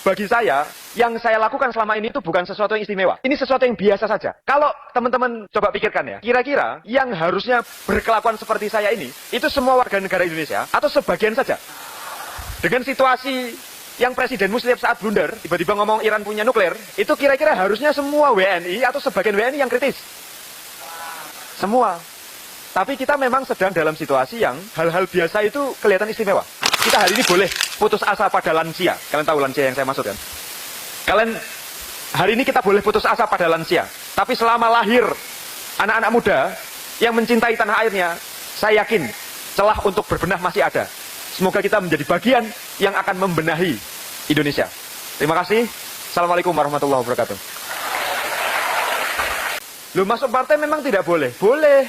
Bagi saya, yang saya lakukan selama ini itu bukan sesuatu yang istimewa. Ini sesuatu yang biasa saja. Kalau teman-teman coba pikirkan ya, kira-kira yang harusnya berkelakuan seperti saya ini, itu semua warga negara Indonesia, atau sebagian saja? Dengan situasi yang presiden setiap saat blunder, tiba-tiba ngomong Iran punya nuklir, itu kira-kira harusnya semua WNI atau sebagian WNI yang kritis? Semua. Tapi kita memang sedang dalam situasi yang hal-hal biasa itu kelihatan istimewa. Kita hari ini boleh putus asa pada lansia. Kalian tahu lansia yang saya maksud kan? Kalian hari ini kita boleh putus asa pada lansia. Tapi selama lahir anak-anak muda yang mencintai tanah airnya, saya yakin celah untuk berbenah masih ada. Semoga kita menjadi bagian yang akan membenahi Indonesia. Terima kasih. Assalamualaikum warahmatullahi wabarakatuh. Loh, masuk partai memang tidak boleh? Boleh.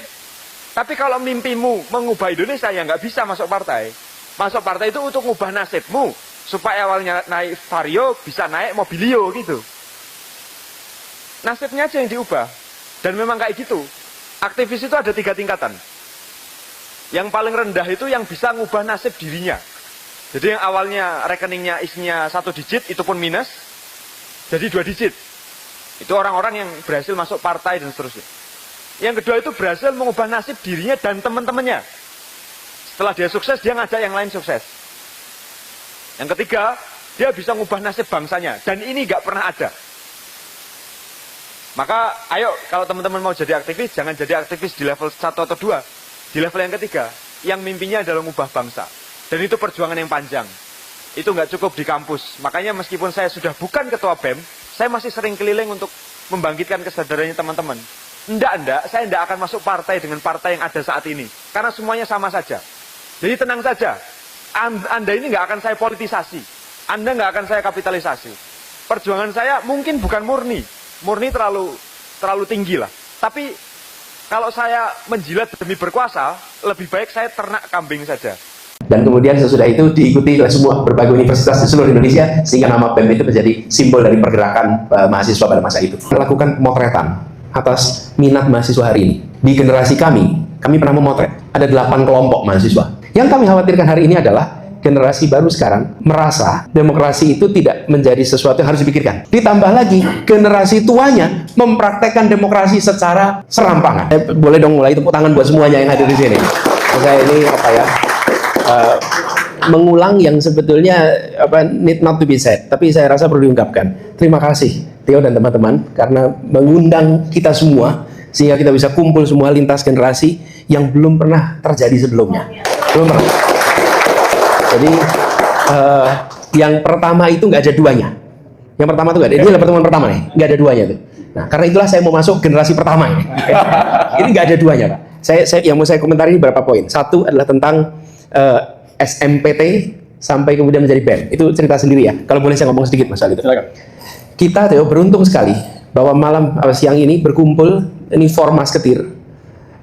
Tapi kalau mimpimu mengubah Indonesia, ya nggak bisa masuk partai. Masuk partai itu untuk mengubah nasibmu. Supaya awalnya naik Vario, bisa naik Mobilio gitu. Nasibnya aja yang diubah. Dan memang kayak gitu. Aktivis itu ada 3 tingkatan. Yang paling rendah itu yang bisa mengubah nasib dirinya. Jadi yang awalnya rekeningnya isinya 1 digit, itu pun minus. Jadi 2 digit. Itu orang-orang yang berhasil masuk partai dan seterusnya. Yang kedua itu berhasil mengubah nasib dirinya dan teman-temannya. Setelah dia sukses, dia ngajak yang lain sukses. Yang ketiga, dia bisa mengubah nasib bangsanya. Dan ini nggak pernah ada. Maka, ayo, kalau teman-teman mau jadi aktivis, jangan jadi aktivis di level 1 atau 2. Di level yang ketiga, yang mimpinya adalah mengubah bangsa. Dan itu perjuangan yang panjang. Itu nggak cukup di kampus. Makanya meskipun saya sudah bukan ketua BEM, saya masih sering keliling untuk membangkitkan kesadarannya teman-teman. Enggak, saya enggak akan masuk partai dengan partai yang ada saat ini. Karena semuanya sama saja. Jadi tenang saja, Anda ini nggak akan saya politisasi, Anda nggak akan saya kapitalisasi. Perjuangan saya mungkin bukan murni terlalu tinggi lah. Tapi kalau saya menjilat demi berkuasa, lebih baik saya ternak kambing saja. Dan kemudian sesudah itu diikuti oleh semua berbagai universitas di seluruh Indonesia, sehingga nama BEM itu menjadi simbol dari pergerakan mahasiswa pada masa itu. Melakukan pemotretan atas minat mahasiswa hari ini. Di generasi kami pernah memotret. Ada 8 kelompok mahasiswa. Yang kami khawatirkan hari ini adalah generasi baru sekarang merasa demokrasi itu tidak menjadi sesuatu yang harus dipikirkan. Ditambah lagi, generasi tuanya mempraktekkan demokrasi secara serampangan. Boleh dong mulai tepuk tangan buat semuanya yang hadir di sini. Saya ini mengulang yang sebetulnya need not to be said, tapi saya rasa perlu diungkapkan. Terima kasih Theo dan teman-teman karena mengundang kita semua sehingga kita bisa kumpul semua lintas generasi yang belum pernah terjadi sebelumnya. Belum pernah. Jadi yang pertama itu nggak ada duanya. Yang pertama itu nggak ada. Ini adalah pertemuan pertama nih, nggak ada duanya tuh. Nah, karena itulah saya mau masuk generasi pertama ini. Ini nggak ada duanya, Pak. Yang mau saya komentari beberapa poin. Satu adalah tentang SMPT sampai kemudian menjadi BEM. Itu cerita sendiri ya. Kalau boleh saya ngomong sedikit masalah itu. Kita Theo beruntung sekali bahwa siang ini berkumpul ini Formas Ketir.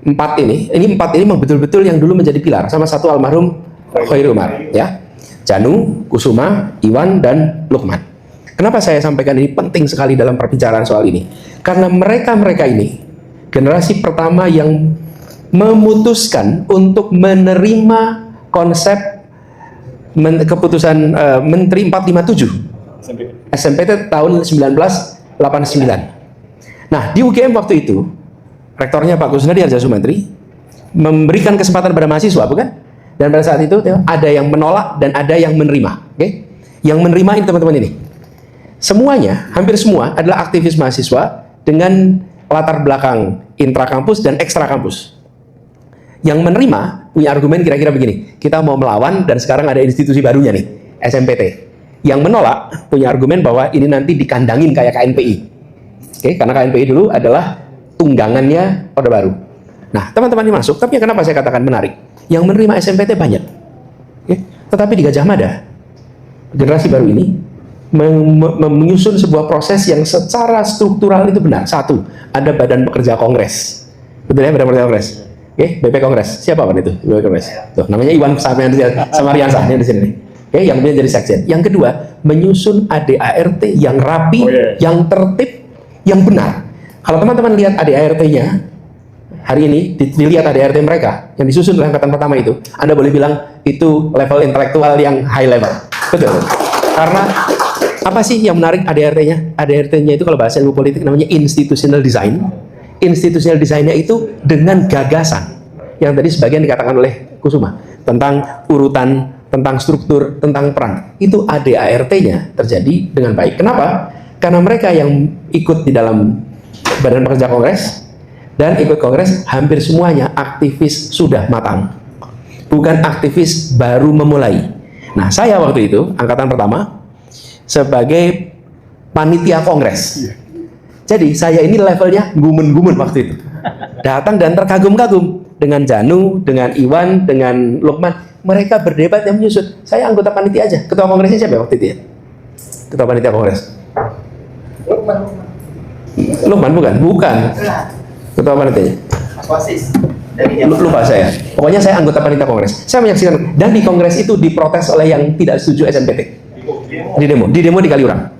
4 ini memang betul-betul yang dulu menjadi pilar sama satu almarhum Khairul Umar ya. Janu, Kusuma, Iwan dan Lukman. Kenapa saya sampaikan ini penting sekali dalam perbincangan soal ini? Karena mereka ini generasi pertama yang memutuskan untuk menerima konsep keputusan Menteri 457 SMPT tahun 1989. Nah, di UGM waktu itu rektornya Pak Kusnadi Harja Sumantri memberikan kesempatan pada mahasiswa, bukan? Dan pada saat itu ada yang menolak dan ada yang menerima. Okay? Yang menerima ini teman-teman ini. Semuanya, hampir semua adalah aktivis mahasiswa dengan latar belakang intrakampus dan ekstra kampus. Yang menerima punya argumen kira-kira begini, kita mau melawan dan sekarang ada institusi barunya nih, SMPT. Yang menolak punya argumen bahwa ini nanti dikandangin kayak KNPI. Okay? Karena KNPI dulu adalah tunggangannya Orde Baru. Nah, teman-teman ini masuk, tapi kenapa saya katakan menarik? Yang menerima SMPT banyak. Okay? Tetapi di Gajah Mada, generasi baru ini menyusun sebuah proses yang secara struktural itu benar. Satu, ada Badan Pekerja Kongres. Betul ya, Badan Pekerja Kongres? Oke, BP Kongres. Siapa Pak itu? BP Kongres. Tuh, namanya Iwan Samariansa ini di sini nih. Oke, yang kemudian jadi sekjen. Yang kedua, menyusun ADART yang rapi, yang tertib, yang benar. Kalau teman-teman lihat ADART-nya hari ini, dilihat ADART mereka yang disusun oleh angkatan pertama itu, Anda boleh bilang itu level intelektual yang high level. Betul. Karena Apa sih yang menarik ADRT-nya? ADRT-nya itu kalau bahasa ilmu politik namanya institutional design. Institutional design-nya itu dengan gagasan yang tadi sebagian dikatakan oleh Kusuma tentang urutan, tentang struktur, tentang peran. Itu ADART-nya terjadi dengan baik. Kenapa? Karena mereka yang ikut di dalam Badan Pekerja Kongres dan ikut Kongres hampir semuanya aktivis sudah matang, bukan aktivis baru memulai. Nah, saya waktu itu angkatan pertama sebagai panitia Kongres. Jadi saya ini levelnya gumun-gumun waktu itu. Datang dan terkagum-kagum dengan Janu, dengan Iwan, dengan Lukman. Mereka berdebat yang menyusut. Saya anggota panitia aja. Ketua Kongresnya siapa waktu itu ya? Ketua panitia Kongres. Lukman bukan? Bukan. Ketua panitianya. Lupa saya. Pokoknya saya anggota panitia Kongres. Saya menyaksikan dan di Kongres itu diprotes oleh yang tidak setuju SNPT. Di demo di Kaliurang.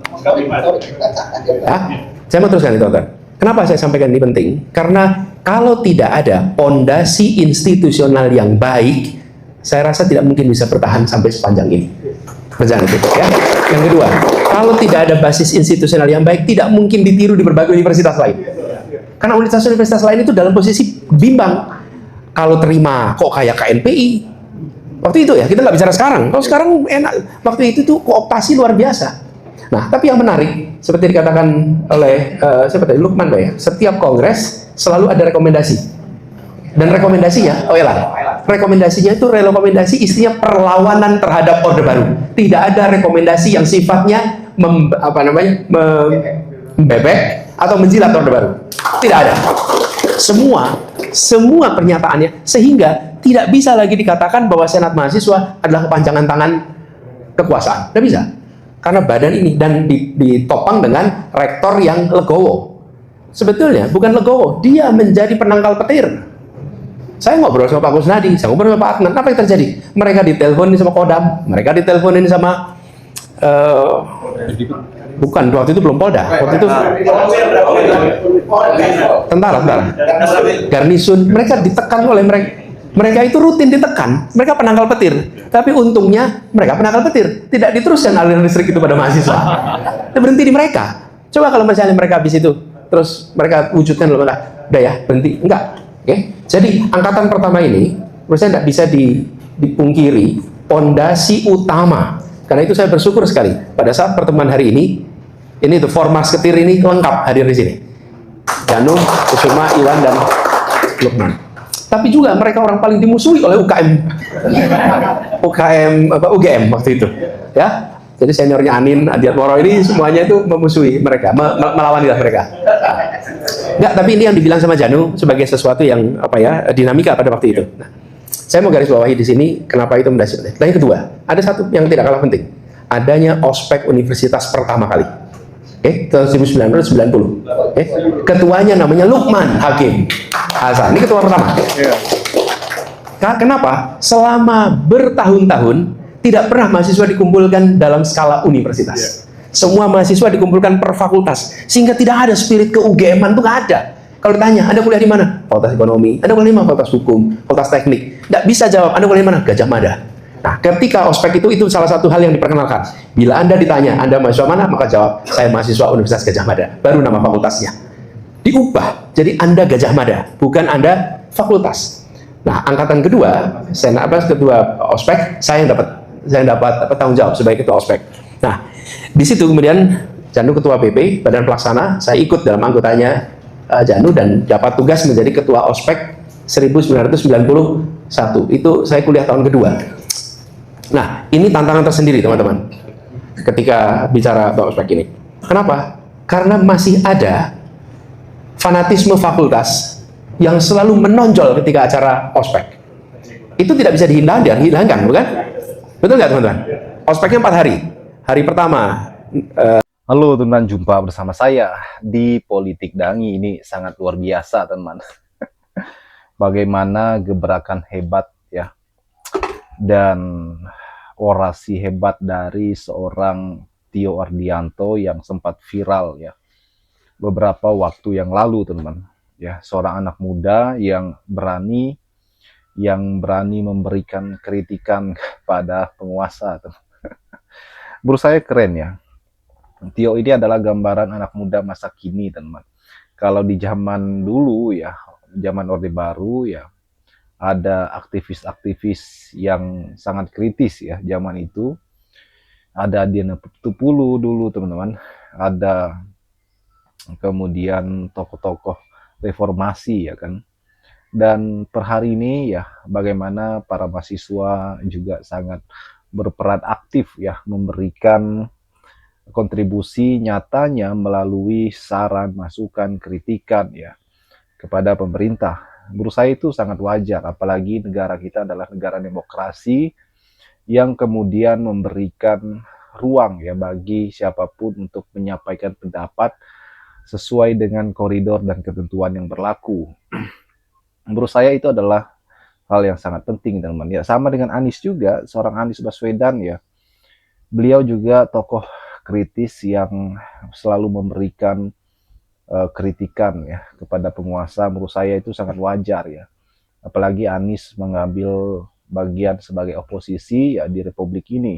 Saya mau teruskan itu, Tuan. Kenapa saya sampaikan ini penting? Karena kalau tidak ada fondasi institusional yang baik, saya rasa tidak mungkin bisa bertahan sampai sepanjang ini. Berjalan itu, ya. Yang kedua, kalau tidak ada basis institusional yang baik, tidak mungkin ditiru di berbagai universitas lain. Karena universitas lain itu dalam posisi bimbang. Kalau terima kok kayak KNPI. Waktu itu ya, kita nggak bicara sekarang. Kalau sekarang enak. Waktu itu tuh kooptasi luar biasa. Nah, tapi yang menarik, seperti dikatakan oleh siapa tadi, Lukman, ya, setiap kongres selalu ada rekomendasi. Dan rekomendasinya, rekomendasinya itu rekomendasi istinya perlawanan terhadap Orde Baru. Tidak ada rekomendasi yang sifatnya membebek atau menjilat Orde Baru. Tidak ada. Semua pernyataannya, sehingga tidak bisa lagi dikatakan bahwa Senat Mahasiswa adalah kepanjangan tangan kekuasaan. Tidak bisa. Karena badan ini dan ditopang dengan rektor yang legowo. Sebetulnya bukan legowo, dia menjadi penangkal petir. Saya ngobrol sama Pak Kusnadi, saya ngobrol sama Pak Adnan, apa yang terjadi? Mereka diteleponin sama Kodam, mereka diteleponin sama bukan, waktu itu belum Polda, waktu itu tentara, Garnisun, mereka ditekan oleh mereka itu rutin ditekan, mereka penangkal petir. Tapi untungnya mereka penangkal petir, tidak diteruskan aliran listrik itu pada mahasiswa. Berhenti di mereka. Coba kalau misalnya mereka habis itu, terus mereka wujudkan udah ya berhenti, enggak. Oke. Jadi angkatan pertama ini, menurut saya tidak bisa dipungkiri pondasi utama. Karena itu saya bersyukur sekali pada saat pertemuan hari ini itu Formas Ketir ini lengkap hadir di sini. Janu, Kusuma, Iwan dan Lukman. Tapi juga mereka orang paling dimusuhi oleh UGM waktu itu, ya. Jadi seniornya Anin, Adiat Moro ini semuanya itu memusuhi mereka, melawan mereka. Enggak, tapi ini yang dibilang sama Janu sebagai sesuatu yang dinamika pada waktu itu. Nah, saya mau garis bawahi di sini kenapa itu mendasar. Dan yang kedua, ada satu yang tidak kalah penting, adanya ospek universitas pertama kali. Tahun 1990. Ketuanya namanya Lukman Hakim Hasan. Ini ketua pertama. Kenapa? Selama bertahun-tahun tidak pernah mahasiswa dikumpulkan dalam skala universitas. Semua mahasiswa dikumpulkan per fakultas, sehingga tidak ada spirit ke UGM-an itu nggak ada. Kalau ditanya, Anda kuliah di mana? Fakultas Ekonomi. Anda kuliah di mana? Fakultas Hukum, Fakultas Teknik. Nggak bisa jawab. Anda kuliah di mana? Gajah Mada. Nah, ketika ospek itu salah satu hal yang diperkenalkan. Bila Anda ditanya, Anda mahasiswa mana? Maka jawab, saya mahasiswa Universitas Gajah Mada. Baru nama fakultasnya. Diubah, jadi Anda Gajah Mada, bukan Anda fakultas. Nah, angkatan kedua, ketua ospek, saya yang dapat tanggung jawab sebagai ketua ospek. Nah, di situ kemudian Janu ketua PP, Badan Pelaksana, saya ikut dalam anggotanya Janu dan dapat tugas menjadi ketua ospek 1991. Itu saya kuliah tahun kedua. Nah, ini tantangan tersendiri teman-teman ketika bicara about ospek ini. Kenapa? Karena masih ada fanatisme fakultas yang selalu menonjol ketika acara ospek. Itu tidak bisa dihilangkan, bukan? Betul nggak teman-teman? Ospeknya 4 hari. Hari pertama. Halo teman, jumpa bersama saya di Politik Dangi. Ini sangat luar biasa teman. Bagaimana gebrakan hebat ya dan orasi hebat dari seorang Tio Ardianto yang sempat viral ya beberapa waktu yang lalu teman. Ya, seorang anak muda yang berani memberikan kritikan kepada penguasa teman. Menurut saya keren ya. Tio ini adalah gambaran anak muda masa kini, teman. Kalau di zaman dulu ya, zaman Orde Baru ya, ada aktivis-aktivis yang sangat kritis ya zaman itu. Ada Diana Tupulu dulu, teman-teman. Ada kemudian tokoh-tokoh reformasi ya kan. Dan per hari ini ya, bagaimana para mahasiswa juga sangat berperan aktif ya, memberikan kontribusi nyatanya melalui saran, masukan, kritikan ya kepada pemerintah. Menurut saya itu sangat wajar, apalagi negara kita adalah negara demokrasi yang kemudian memberikan ruang ya bagi siapapun untuk menyampaikan pendapat sesuai dengan koridor dan ketentuan yang berlaku. Menurut saya itu adalah hal yang sangat penting, teman. Ya, sama dengan Anies juga, seorang Anies Baswedan ya. Beliau juga tokoh kritis yang selalu memberikan kritikan ya kepada penguasa. Menurut saya itu sangat wajar ya. Apalagi Anies mengambil bagian sebagai oposisi ya di Republik ini.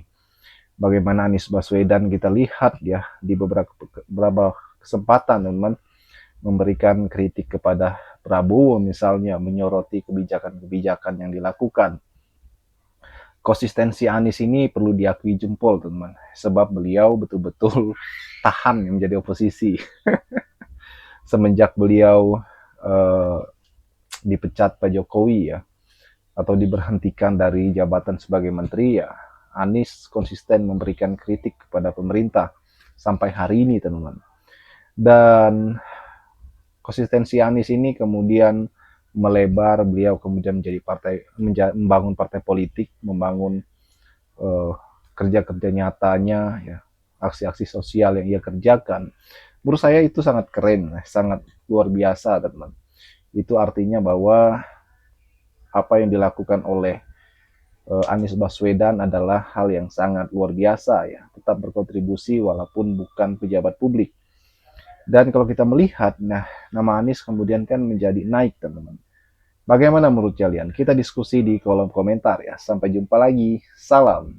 Bagaimana Anies Baswedan kita lihat ya di beberapa kesempatan, teman, memberikan kritik kepada Prabowo misalnya, menyoroti kebijakan-kebijakan yang dilakukan. Konsistensi Anies ini perlu diakui jempol, teman, sebab beliau betul-betul tahan menjadi oposisi. Semenjak beliau dipecat Pak Jokowi ya, atau diberhentikan dari jabatan sebagai menteri ya, Anies konsisten memberikan kritik kepada pemerintah sampai hari ini, teman-teman. Dan konsistensi Anies ini kemudian melebar, beliau kemudian membangun partai politik, membangun kerja-kerja nyatanya ya, aksi-aksi sosial yang ia kerjakan. Menurut saya itu sangat keren, sangat luar biasa, teman. Itu artinya bahwa apa yang dilakukan oleh Anies Baswedan adalah hal yang sangat luar biasa ya, tetap berkontribusi walaupun bukan pejabat publik. Dan kalau kita melihat, nah, nama Anies kemudian kan menjadi naik, teman-teman. Bagaimana menurut kalian? Kita diskusi di kolom komentar ya. Sampai jumpa lagi. Salam.